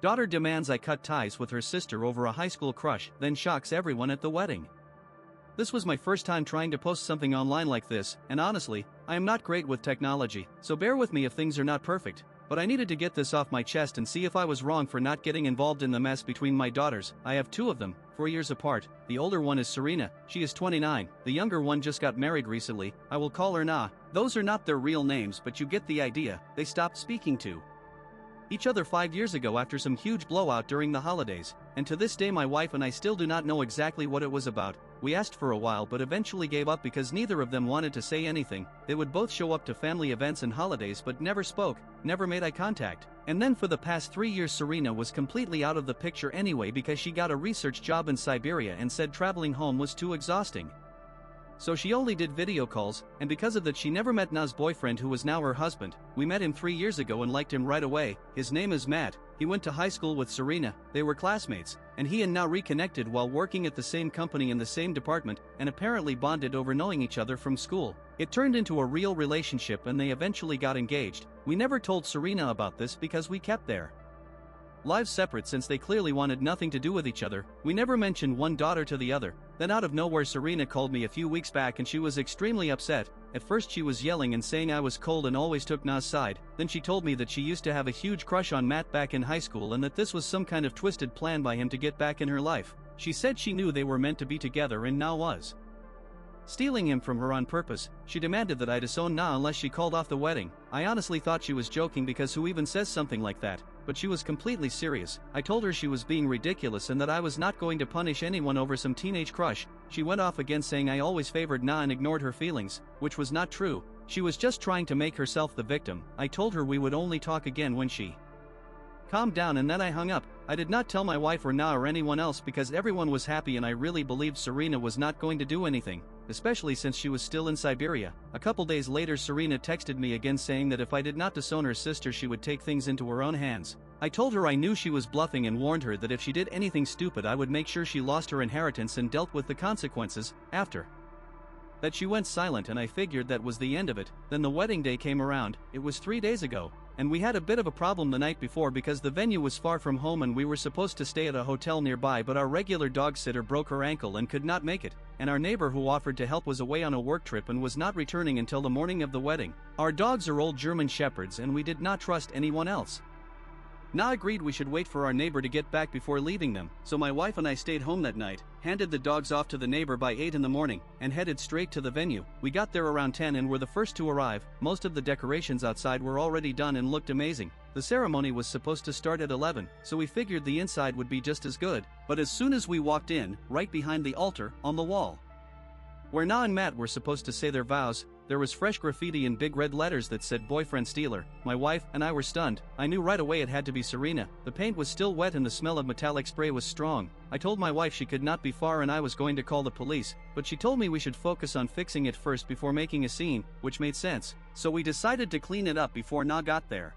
Daughter demands I cut ties with her sister over a high school crush, then shocks everyone at the wedding. This was my first time trying to post something online like this, and honestly, I am not great with technology, so bear with me if things are not perfect. But I needed to get this off my chest and see if I was wrong for not getting involved in the mess between my daughters. I have two of them, 4 years apart. The older one is Serena, she is 29, the younger one just got married recently. I will call her Na. Those are not their real names, but you get the idea. They stopped speaking to each other 5 years ago after some huge blowout during the holidays, and to this day my wife and I still do not know exactly what it was about. We asked for a while but eventually gave up because neither of them wanted to say anything. They would both show up to family events and holidays but never spoke, never made eye contact. And then for the past 3 years Serena was completely out of the picture anyway because she got a research job in Siberia and said traveling home was too exhausting. So she only did video calls, and because of that she never met Na's boyfriend who was now her husband. We met him 3 years ago and liked him right away. His name is Matt. He went to high school with Serena, they were classmates, and he and Na reconnected while working at the same company in the same department, and apparently bonded over knowing each other from school. It turned into a real relationship and they eventually got engaged. We never told Serena about this because we kept their lives separate since they clearly wanted nothing to do with each other. We never mentioned one daughter to the other. Then out of nowhere Serena called me a few weeks back and she was extremely upset. At first she was yelling and saying I was cold and always took Na's side. Then she told me that she used to have a huge crush on Matt back in high school and that this was some kind of twisted plan by him to get back in her life. She said she knew they were meant to be together and Na was stealing him from her on purpose. She demanded that I disown Na unless she called off the wedding. I honestly thought she was joking because who even says something like that? But she was completely serious. I told her she was being ridiculous and that I was not going to punish anyone over some teenage crush. She went off again saying I always favored Na and ignored her feelings, which was not true. She was just trying to make herself the victim. I told her we would only talk again when she calmed down and then I hung up. I did not tell my wife or Na or anyone else because everyone was happy and I really believed Serena was not going to do anything, especially since she was still in Siberia. A couple days later Serena texted me again saying that if I did not disown her sister she would take things into her own hands. I told her I knew she was bluffing and warned her that if she did anything stupid I would make sure she lost her inheritance and dealt with the consequences. After that she went silent and I figured that was the end of it. Then the wedding day came around. It was 3 days ago. And we had a bit of a problem the night before because the venue was far from home and we were supposed to stay at a hotel nearby, but our regular dog sitter broke her ankle and could not make it, and our neighbor who offered to help was away on a work trip and was not returning until the morning of the wedding. Our dogs are old German shepherds and we did not trust anyone else. Na agreed we should wait for our neighbor to get back before leaving them, so my wife and I stayed home that night, handed the dogs off to the neighbor by 8 in the morning, and headed straight to the venue. We got there around 10 and were the first to arrive. Most of the decorations outside were already done and looked amazing. The ceremony was supposed to start at 11, so we figured the inside would be just as good. But as soon as we walked in, right behind the altar, on the wall where Na and Matt were supposed to say their vows, there was fresh graffiti in big red letters that said boyfriend stealer. My wife and I were stunned. I knew right away it had to be Serena. The paint was still wet and the smell of metallic spray was strong. I told my wife she could not be far and I was going to call the police, but she told me we should focus on fixing it first before making a scene, which made sense. So we decided to clean it up before Na got there.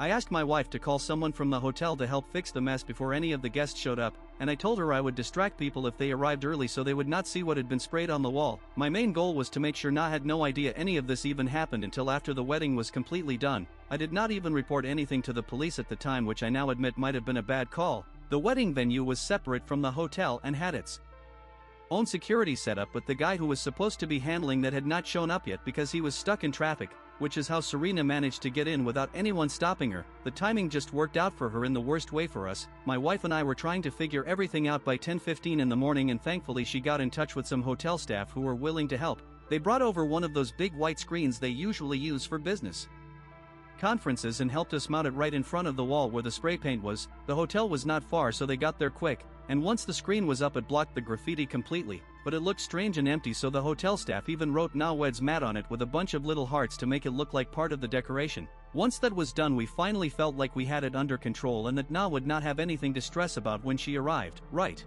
I asked my wife to call someone from the hotel to help fix the mess before any of the guests showed up, and I told her I would distract people if they arrived early so they would not see what had been sprayed on the wall. My main goal was to make sure Na had no idea any of this even happened until after the wedding was completely done. I did not even report anything to the police at the time, which I now admit might have been a bad call. The wedding venue was separate from the hotel and had its own security setup, but the guy who was supposed to be handling that had not shown up yet because he was stuck in traffic, which is how Serena managed to get in without anyone stopping her. The timing just worked out for her in the worst way for us. My wife and I were trying to figure everything out by 10:15 in the morning, and thankfully she got in touch with some hotel staff who were willing to help. They brought over one of those big white screens they usually use for business conferences and helped us mount it right in front of the wall where the spray paint was. The hotel was not far, so they got there quick, and once the screen was up it blocked the graffiti completely, but it looked strange and empty, so the hotel staff even wrote Na Wed's Matt on it with a bunch of little hearts to make it look like part of the decoration. Once that was done we finally felt like we had it under control and that Na would not have anything to stress about when she arrived. Right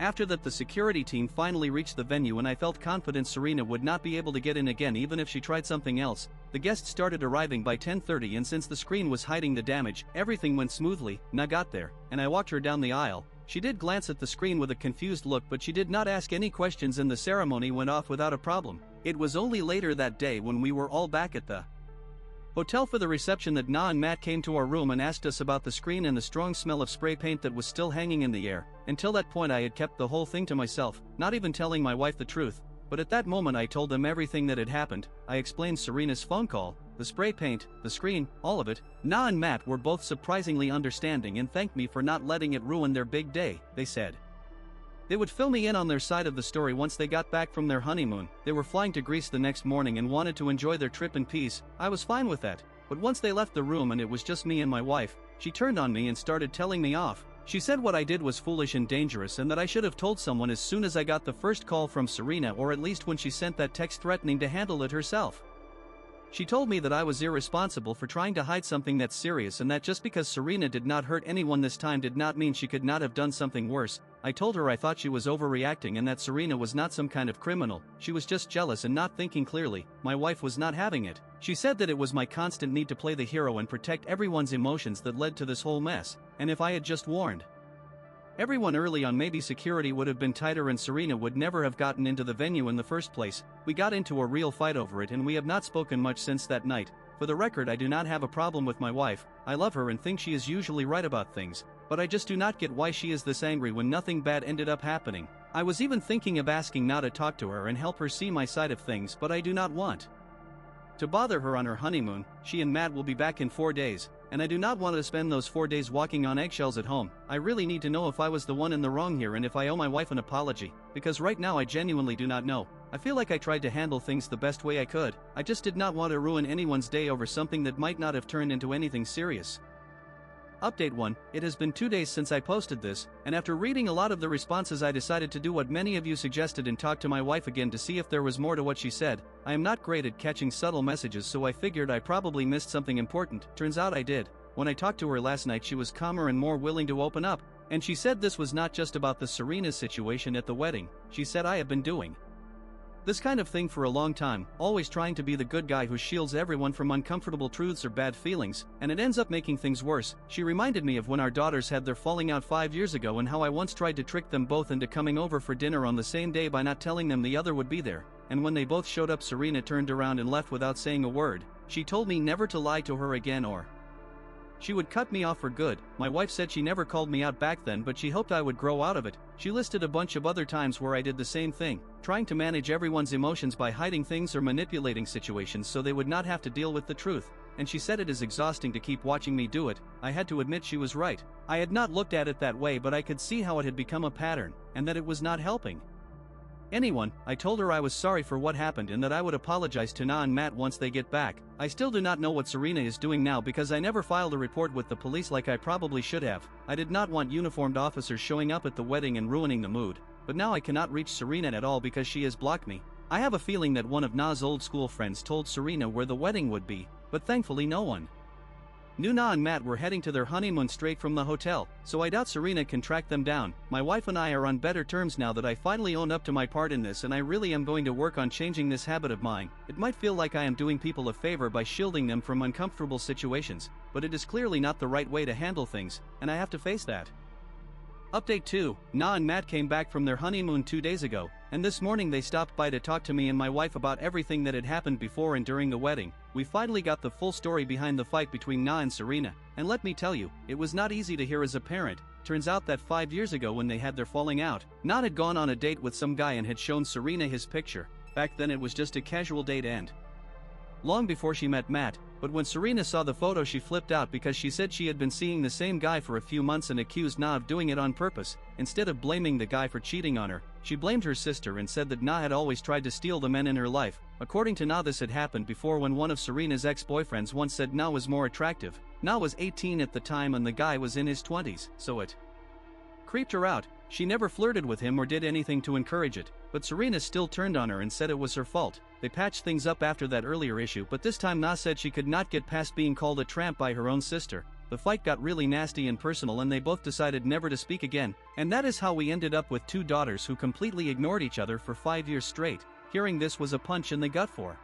after that the security team finally reached the venue and I felt confident Serena would not be able to get in again even if she tried something else. The guests started arriving by 10:30 and since the screen was hiding the damage, everything went smoothly. Na got there, and I walked her down the aisle. She did glance at the screen with a confused look, but she did not ask any questions and the ceremony went off without a problem. It was only later that day when we were all back at the Hotel for the reception that Na and Matt came to our room and asked us about the screen and the strong smell of spray paint that was still hanging in the air. Until that point I had kept the whole thing to myself, not even telling my wife the truth. But at that moment I told them everything that had happened. I explained Serena's phone call, the spray paint, the screen, all of it. Na and Matt were both surprisingly understanding and thanked me for not letting it ruin their big day, they said. They would fill me in on their side of the story once they got back from their honeymoon. They were flying to Greece the next morning and wanted to enjoy their trip in peace. I was fine with that. But once they left the room and it was just me and my wife, she turned on me and started telling me off. She said what I did was foolish and dangerous and that I should have told someone as soon as I got the first call from Serena, or at least when she sent that text threatening to handle it herself. She told me that I was irresponsible for trying to hide something that's serious, and that just because Serena did not hurt anyone this time did not mean she could not have done something worse. I told her I thought she was overreacting and that Serena was not some kind of criminal, she was just jealous and not thinking clearly. My wife was not having it. She said that it was my constant need to play the hero and protect everyone's emotions that led to this whole mess, and if I had just warned everyone early on, maybe security would have been tighter and Serena would never have gotten into the venue in the first place. We got into a real fight over it and we have not spoken much since that night. For the record, I do not have a problem with my wife. I love her and think she is usually right about things, but I just do not get why she is this angry when nothing bad ended up happening. I was even thinking of asking Na to talk to her and help her see my side of things, but I do not want to bother her on her honeymoon. She and Matt will be back in 4 days, and I do not want to spend those 4 days walking on eggshells at home. I really need to know if I was the one in the wrong here and if I owe my wife an apology, because right now I genuinely do not know. I feel like I tried to handle things the best way I could. I just did not want to ruin anyone's day over something that might not have turned into anything serious. Update 1. It has been 2 days since I posted this, and after reading a lot of the responses I decided to do what many of you suggested and talk to my wife again to see if there was more to what she said. I am not great at catching subtle messages, so I figured I probably missed something important. Turns out I did. When I talked to her last night, she was calmer and more willing to open up, and she said this was not just about the Serena situation at the wedding. She said I have been doing this kind of thing for a long time, always trying to be the good guy who shields everyone from uncomfortable truths or bad feelings, and it ends up making things worse. She reminded me of when our daughters had their falling out 5 years ago and how I once tried to trick them both into coming over for dinner on the same day by not telling them the other would be there, and when they both showed up, Serena turned around and left without saying a word. She told me never to lie to her again or she would cut me off for good. My wife said she never called me out back then, but she hoped I would grow out of it. She listed a bunch of other times where I did the same thing, trying to manage everyone's emotions by hiding things or manipulating situations so they would not have to deal with the truth, and she said it is exhausting to keep watching me do it. I had to admit she was right. I had not looked at it that way, but I could see how it had become a pattern, and that it was not helping anyone. I told her I was sorry for what happened and that I would apologize to Na and Matt once they get back. I still do not know what Serena is doing now because I never filed a report with the police like I probably should have. I did not want uniformed officers showing up at the wedding and ruining the mood, but now I cannot reach Serena at all because she has blocked me. I have a feeling that one of Na's old school friends told Serena where the wedding would be, but thankfully no one knew Na and Matt were heading to their honeymoon straight from the hotel, so I doubt Serena can track them down. My wife and I are on better terms now that I finally own up to my part in this, and I really am going to work on changing this habit of mine. It might feel like I am doing people a favor by shielding them from uncomfortable situations, but it is clearly not the right way to handle things, and I have to face that. Update 2. Na and Matt came back from their honeymoon 2 days ago, and this morning they stopped by to talk to me and my wife about everything that had happened before and during the wedding. We finally got the full story behind the fight between Na and Serena, and let me tell you, it was not easy to hear as a parent. Turns out that 5 years ago when they had their falling out, Na had gone on a date with some guy and had shown Serena his picture. Back then it was just a casual date and long before she met Matt, but when Serena saw the photo she flipped out because she said she had been seeing the same guy for a few months and accused Na of doing it on purpose. Instead of blaming the guy for cheating on her, she blamed her sister and said that Na had always tried to steal the men in her life. According to Na, this had happened before when one of Serena's ex-boyfriends once said Na was more attractive. Na was 18 at the time and the guy was in his 20s, so it creeped her out. She never flirted with him or did anything to encourage it, but Serena still turned on her and said it was her fault. They patched things up after that earlier issue, but this time Na said she could not get past being called a tramp by her own sister. The fight got really nasty and personal and they both decided never to speak again, and that is how we ended up with 2 daughters who completely ignored each other for 5 years straight. Hearing this was a punch in the gut for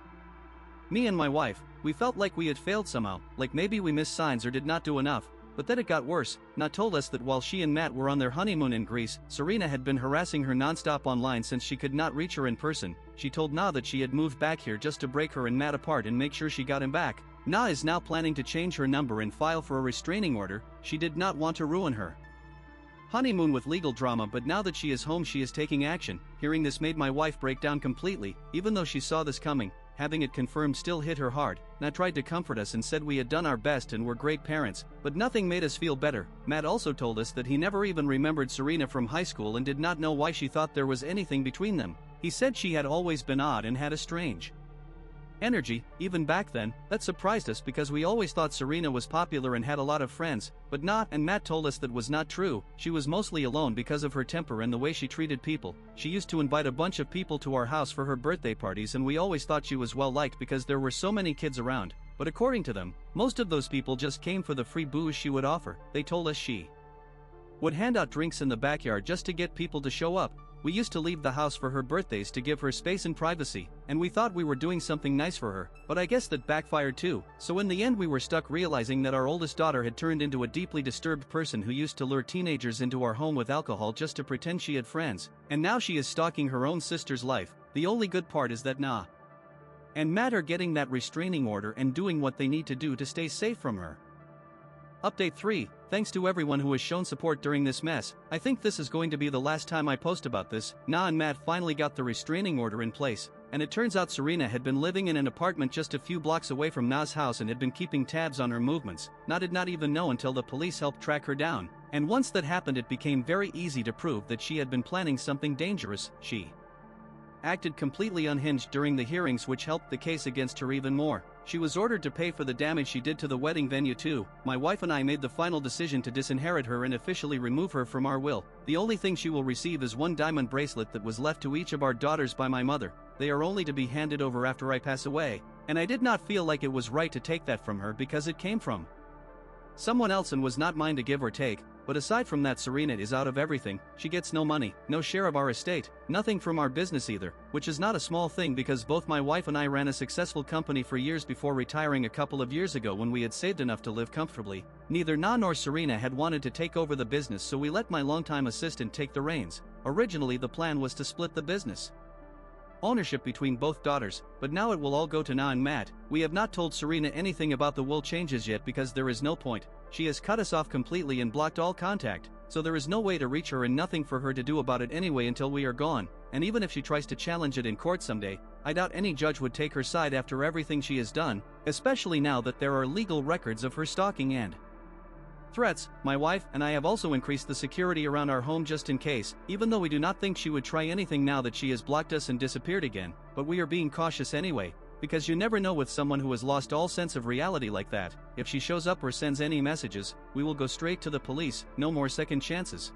me and my wife. We felt like we had failed somehow, like maybe we missed signs or did not do enough. But then it got worse. Na told us that while she and Matt were on their honeymoon in Greece, Serena had been harassing her nonstop online since she could not reach her in person. She told Na that she had moved back here just to break her and Matt apart and make sure she got him back. Na is now planning to change her number and file for a restraining order. She did not want to ruin her honeymoon with legal drama, but now that she is home she is taking action. Hearing this made my wife break down completely. Even though she saw this coming, having it confirmed still hit her hard. Na tried to comfort us and said we had done our best and were great parents, but nothing made us feel better. Matt also told us that he never even remembered Serena from high school and did not know why she thought there was anything between them. He said she had always been odd and had a strange energy, even back then. That surprised us because we always thought Serena was popular and had a lot of friends, but not, and Matt told us that was not true. She was mostly alone because of her temper and the way she treated people. She used to invite a bunch of people to our house for her birthday parties and we always thought she was well liked because there were so many kids around, but according to them, most of those people just came for the free booze she would offer. They told us she would hand out drinks in the backyard just to get people to show up. We used to leave the house for her birthdays to give her space and privacy, and we thought we were doing something nice for her, but I guess that backfired too. So in the end we were stuck realizing that our oldest daughter had turned into a deeply disturbed person who used to lure teenagers into our home with alcohol just to pretend she had friends, and now she is stalking her own sister's life. The only good part is that Na and Matt are getting that restraining order and doing what they need to do to stay safe from her. Update 3. Thanks to everyone who has shown support during this mess. I think this is going to be the last time I post about this. Na and Matt finally got the restraining order in place, and it turns out Serena had been living in an apartment just a few blocks away from Na's house and had been keeping tabs on her movements. Na did not even know until the police helped track her down, and once that happened it became very easy to prove that she had been planning something dangerous. She acted completely unhinged during the hearings, which helped the case against her even more. She was ordered to pay for the damage she did to the wedding venue too. My wife and I made the final decision to disinherit her and officially remove her from our will. The only thing she will receive is one diamond bracelet that was left to each of our daughters by my mother. They are only to be handed over after I pass away, and I did not feel like it was right to take that from her because it came from someone else and was not mine to give or take. But aside from that, Serena is out of everything. She gets no money, no share of our estate, nothing from our business either, which is not a small thing because both my wife and I ran a successful company for years before retiring a couple of years ago when we had saved enough to live comfortably. Neither Na nor Serena had wanted to take over the business, so we let my longtime assistant take the reins. Originally the plan was to split the business ownership between both daughters, but now it will all go to Na and Matt. We have not told Serena anything about the will changes yet because there is no point. She has cut us off completely and blocked all contact, so there is no way to reach her and nothing for her to do about it anyway until we are gone. And even if she tries to challenge it in court someday, I doubt any judge would take her side after everything she has done, especially now that there are legal records of her stalking and threats. My wife and I have also increased the security around our home just in case, even though we do not think she would try anything now that she has blocked us and disappeared again, but we are being cautious anyway, because you never know with someone who has lost all sense of reality like that. If she shows up or sends any messages, we will go straight to the police, no more second chances.